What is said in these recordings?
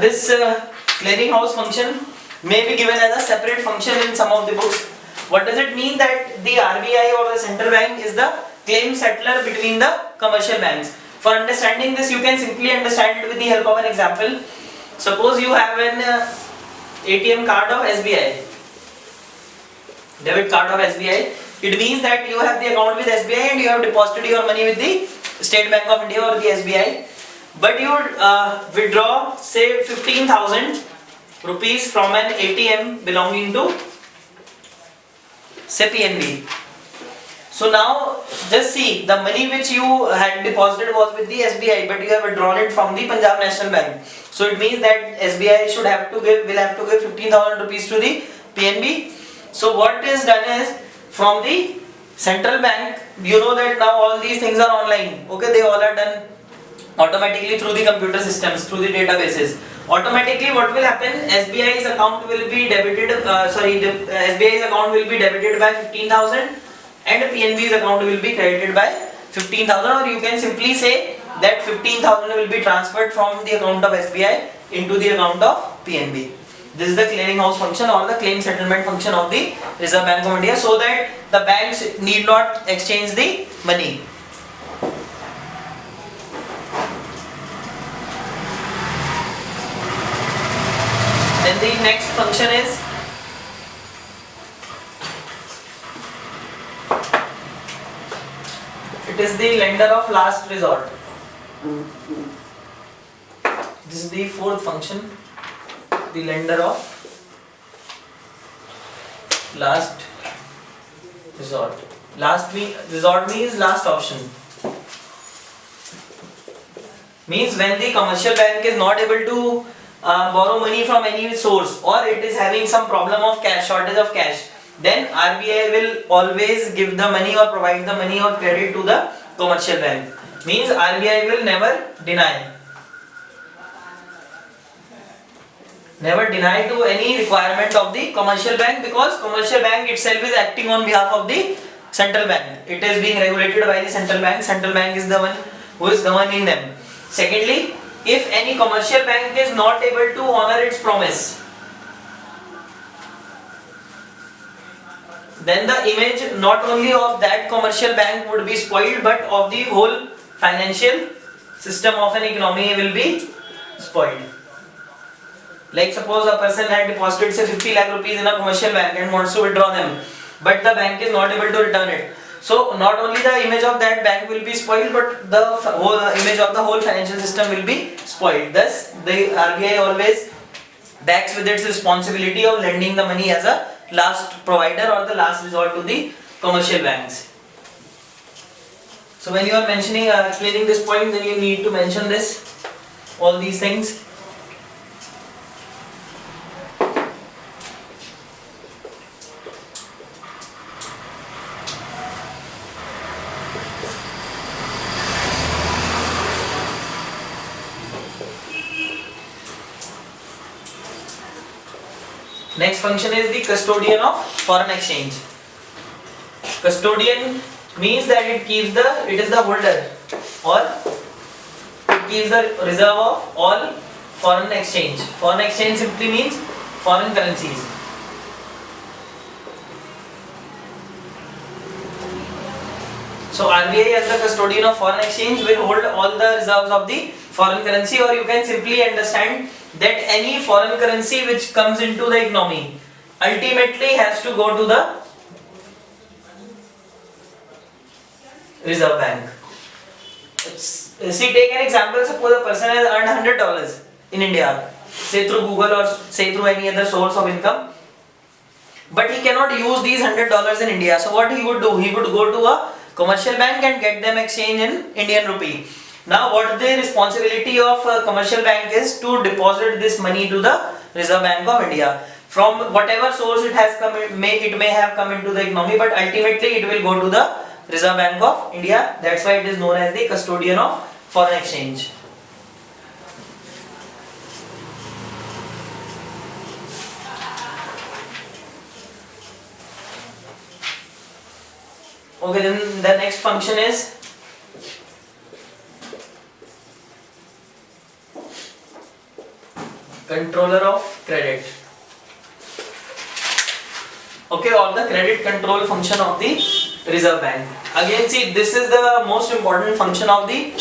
this clearinghouse function may be given as a separate function in some of the books. What does it mean? That the RBI or the central bank is the claim settler between the commercial banks. For understanding this, you can simply understand it with the help of an example. Suppose you have an ATM card of SBI, debit card of SBI. It means that you have the account with SBI and you have deposited your money with the State Bank of India or the SBI. But you withdraw say 15,000 rupees from an ATM belonging to say PNB. So now just see, the money which you had deposited was with the SBI, but you have withdrawn it from the Punjab National Bank. So it means that SBI will have to give 15,000 rupees to the PNB. So what is done is, from the central bank, you know that now all these things are online. Okay, they all are done automatically through the computer systems, through the databases. Automatically what will happen, SBI's account will be debited, SBI's account will be debited by 15,000 and PNB's account will be credited by 15,000, or you can simply say that 15,000 will be transferred from the account of SBI into the account of PNB. This is the clearinghouse function or the claim settlement function of the Reserve Bank of India, so that the banks need not exchange the money. Then the next function is it is the lender of last resort. This is the fourth function, the lender of last resort. Resort means last option. Means when the commercial bank is not able to borrow money from any source, or it is having some problem of cash, shortage of cash, then RBI will always give the money or provide the money or credit to the commercial bank. Means RBI will never deny to any requirement of the commercial bank, because commercial bank itself is acting on behalf of the central bank. It is being regulated by the central bank. Central bank is the one who is governing them. Secondly, if any commercial bank is not able to honor its promise, then the image not only of that commercial bank would be spoiled, but of the whole financial system of an economy will be spoiled. Like suppose a person had deposited say 50 lakh rupees in a commercial bank and wants to withdraw them, but the bank is not able to return it. So not only the image of that bank will be spoiled, but the whole image of the whole financial system will be spoiled. Thus, the RBI always backs with its responsibility of lending the money as a last provider or the last resort to the commercial banks. So when you are explaining this point, then you need to mention all these things. Next function is the custodian of foreign exchange. Custodian means that it is the holder, or it keeps the reserve of all foreign exchange. Foreign exchange simply means foreign currencies. So RBI as the custodian of foreign exchange will hold all the reserves of the foreign currency, or you can simply understand that any foreign currency which comes into the economy ultimately has to go to the Reserve Bank. See, take an example. Suppose a person has earned $100 in India, say through Google or say through any other source of income, but he cannot use these $100 in India. So what he would do? He would go to a commercial bank and get them exchanged in Indian rupee. Now what the responsibility of a commercial bank is to deposit this money to the Reserve Bank of India. From whatever source it has come, it may have come into the economy, but ultimately it will go to the Reserve Bank of India. That's why it is known as the custodian of foreign exchange. Okay, then the next function is controller of credit. Okay, or the credit control function of the Reserve Bank. Again, see, this is the most important function of the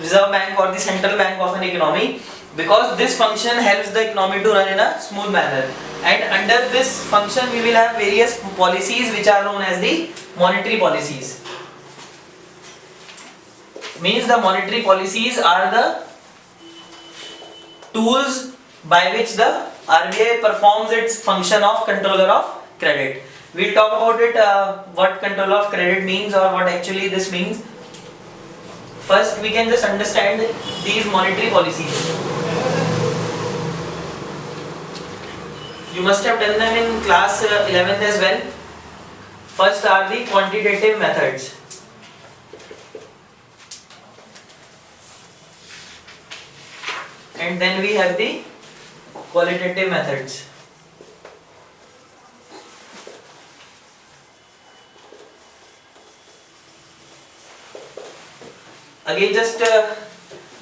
Reserve Bank or the central bank of an economy, because this function helps the economy to run in a smooth manner. And under this function, we will have various policies which are known as the monetary policies. Means the monetary policies are the tools by which the RBI performs its function of controller of credit. We'll talk about it, what control of credit means or what actually this means. First, we can just understand these monetary policies. You must have done them in class 11th as well. First are the quantitative methods. And then we have the qualitative methods. Again, just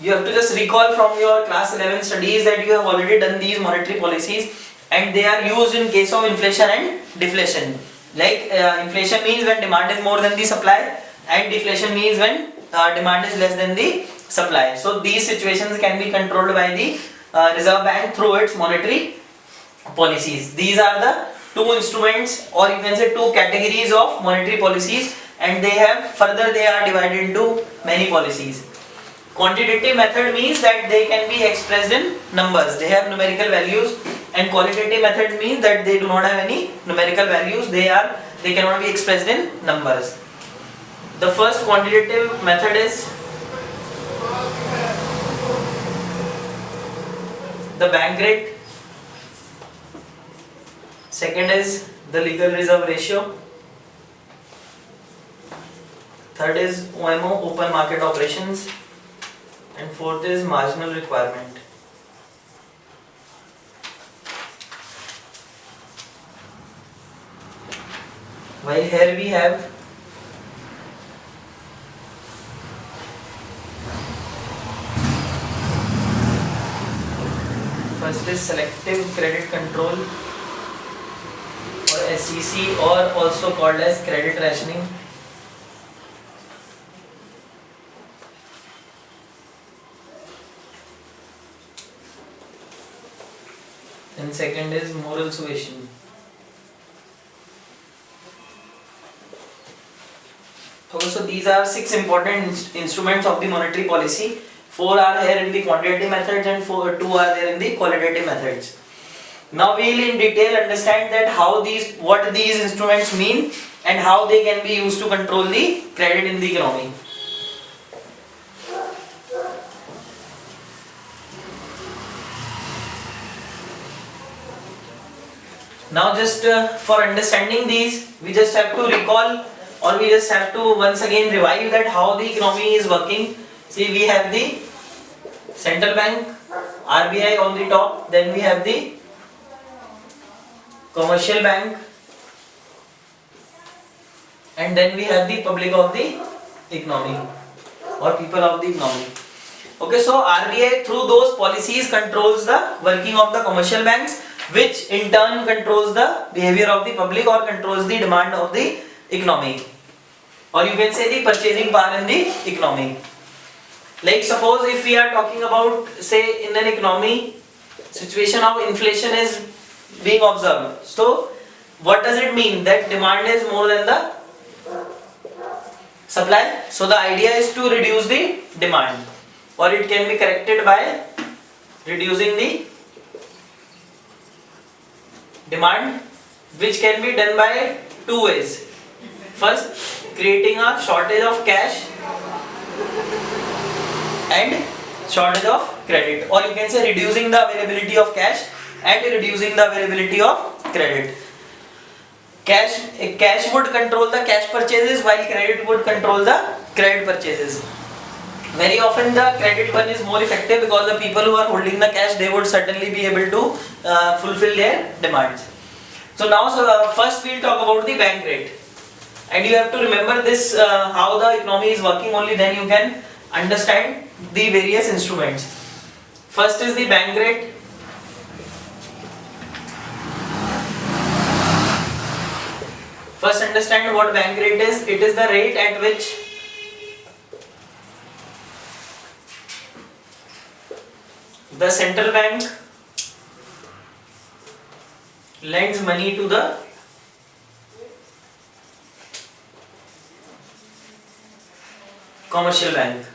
you have to just recall from your class 11 studies that you have already done these monetary policies, and they are used in case of inflation and deflation. Like inflation means when demand is more than the supply, and deflation means when demand is less than the supply. So these situations can be controlled by the Reserve Bank through its monetary policies. These are the two instruments, or you can say two categories of monetary policies, and they are divided into many policies. Quantitative method means that they can be expressed in numbers, they have numerical values, and qualitative method means that they do not have any numerical values, they cannot be expressed in numbers. The first quantitative method is the bank rate. Second is the legal reserve ratio. Third is OMO, open market operations. And fourth is marginal requirement. While here we have first is selective credit control, or SCC, or also called as credit rationing. And second is moral suasion. Okay, so these are 6 important instruments of the monetary policy. 4 are here in the quantitative methods and 2 are there in the qualitative methods. Now we will in detail understand that what these instruments mean and how they can be used to control the credit in the economy. Now just for understanding these, we just have to recall, or we just have to once again revive that how the economy is working. See, we have the central bank, RBI on the top, then we have the commercial bank, and then we have the public of the economy or people of the economy. Okay, so RBI through those policies controls the working of the commercial banks, which in turn controls the behavior of the public or controls the demand of the economy, or you can say the purchasing power in the economy. Like suppose if we are talking about, say, in an economy, situation of inflation is being observed. So what does it mean? That demand is more than the supply. So the idea is to reduce the demand, or it can be corrected by reducing the demand, which can be done by 2 ways. First, creating a shortage of cash and shortage of credit, or you can say reducing the availability of cash and reducing the availability of credit. Cash would control the cash purchases, while credit would control the credit purchases. Very often the credit one is more effective, because the people who are holding the cash, they would certainly be able to fulfill their demands. So now first we will talk about the bank rate, and you have to remember this, how the economy is working, only then you can understand the various instruments. First is the bank rate. First understand what bank rate is. It is the rate at which the central bank lends money to the commercial bank,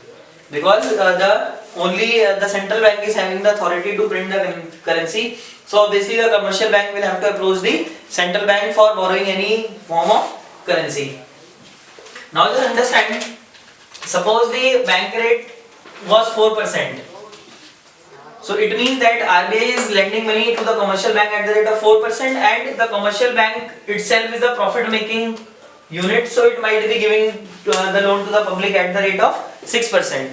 because the central bank is having the authority to print the currency. So obviously the commercial bank will have to approach the central bank for borrowing any form of currency. Now just understand, suppose the bank rate was 4%. So it means that RBI is lending money to the commercial bank at the rate of 4%, and the commercial bank itself is a profit making unit, so it might be giving the loan to the public at the rate of 6%,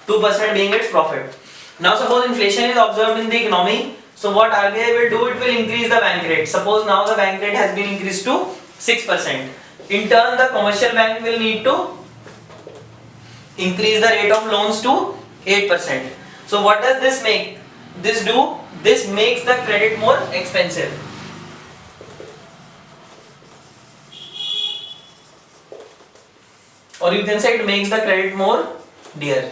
2% being its profit. Now suppose inflation is observed in the economy, so what RBI will do, it will increase the bank rate. Suppose now the bank rate has been increased to 6%. In turn the commercial bank will need to increase the rate of loans to 8%. So what does this make? This makes the credit more expensive. Or you can say it makes the credit more dear.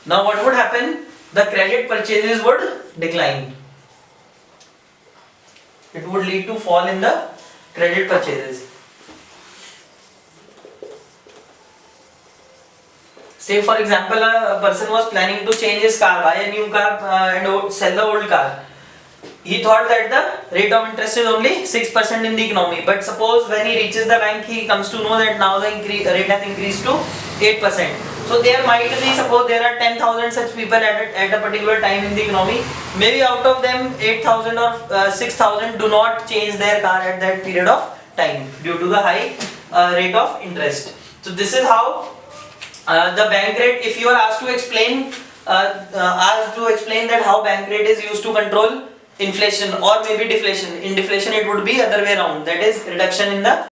Now what would happen? The credit purchases would decline. It would lead to fall in the credit purchases. Say for example, a person was planning to change his car, buy a new car and sell the old car. He thought that the rate of interest is only 6% in the economy, but suppose when he reaches the bank, he comes to know that now the rate has increased to 8%. So there might be, suppose there are 10,000 such people at a particular time in the economy, maybe out of them 8,000 or 6,000 do not change their car at that period of time due to the high rate of interest. So this is how the bank rate, if you are asked to explain that how bank rate is used to control inflation or maybe deflation. In deflation it would be other way around, that is reduction in the